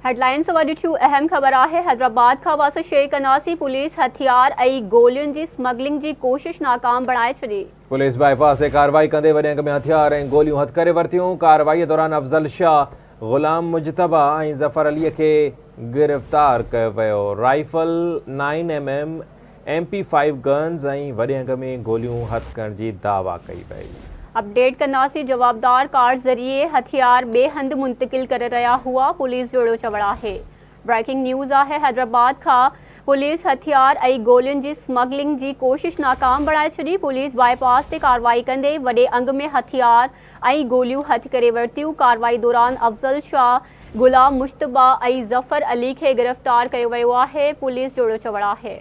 Headlines वॾियूं अहम ख़बर आहे। हैदराबाद खां वास शेख अनासी पुलिस हथियार ऐं गोलियुनि जी स्मगलिंग की कोशिश नाकाम बणाए छॾी। पुलिस बाईपास से कार्रवाई कंदे वॾे अंग में हथियार ऐं गोलियूं हथ करे वरतियूं। कार्रवाई दौरान अफजल शाह, गुलाम मुजतबा ऐं ज़फर अलीअ खे गिरफ़्तार कयो वियो। राइफल 9mm MP5 गन्स ऐं वॾे अंग में गोलियूं हथ करण जी दावा कई वई। अपडेट कन्नासी जवाबदार कार ज़रिए हथियार ॿिए हंधि मुंतकिल करे रहा हुआ, पुलिस जो चवण आहे। ब्रेकिंग न्यूज़ आहे। हैदराबाद खां पुलिस हथियार ऐं गोलियुनि जी स्मगलिंग की कोशिश नाकाम बणाए छॾी। पुलिस बाईपास से कार्रवाई कंदे वॾे अंग में हथियार ऐं गोलियूं हथ करे वरतियूं। कार्रवाई दौरान अफजल शाह, गुलाम मुश्तबा ऐं ज़फर अली खे गिरफ़्तार कयो वियो आहे, पुलिस जो चवण आहे।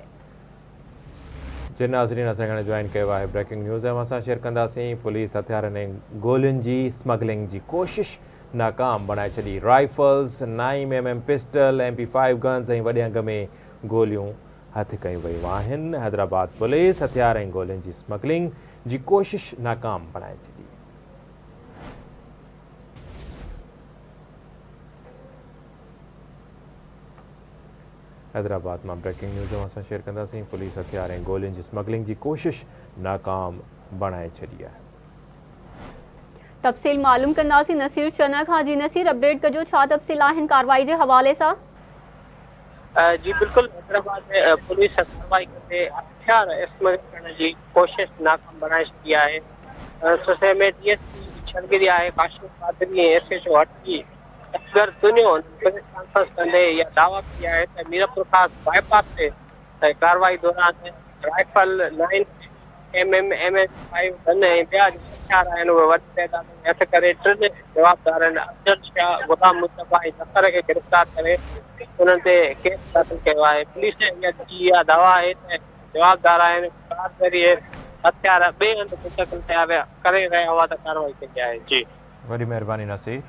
जिन नाज़रीन असां ज्वाइन किया है ब्रेकिंग न्यूज़ असां शेयर कंदासीं। पुलिस हथियारनि ऐं गोलियुनि जी स्मगलिंग की कोशिश नाकाम बणाए छॾी। Rifles, 9mm pistol, MP5 guns ऐं वॾे अंग में गोलियूं हथ कयूं वयूं आहिनि। हैदराबाद पुलिस हथियार ऐं गोलियुनि जी स्मगलिंग की कोशिश नाकाम बणाए छॾी। हैदराबाद में ब्रेकिंग न्यूज़ असां शेयर कंदासीं। पुलिस हथियार ऐं गोलियुनि जी स्मगलिंग की कोशिश नाकाम बणाए छॾी आहे। तफ़सील मालूम कंदासीं नसीर चना खां। जी नसीर, अपडेट कजो, छा तफ़सील आहिनि कार्रवाई के हवाले से? जी बिल्कुल, हैदराबाद में पुलिस कार्रवाई करते हथियार स्मगलिंग करने की कोशिश नाकाम बनाए छॾी आहे। सिलसिले में DSP छलगिरी आहे, काशिफ कादरी ऐं SHO हटकी असगर दुनियो पुलिस कॉन्फ्रेंस कंदे यह दावा किया है कि मीरपुर खास बाईपास से कार्रवाई दौरान राइफल 9mm MP5 गन ऐं ॿिया हथियार आहिनि उहे वॾी तइदाद में हथ करे टिनि जवाबदारनि अफजल शाह, गुलाम मुस्तफा ऐं ज़फर खे गिरफ़्तार करे उन्हनि ते केस दाख़िल कयो आहे। पुलिस इहा दावा आहे त जवाबदार आहिनि कार ज़रिए हथियार ॿिए हंधि मुंतकिल करे रहिया हुआ त कार्रवाई कई आहे। जी, वॾी महिरबानी नसीर।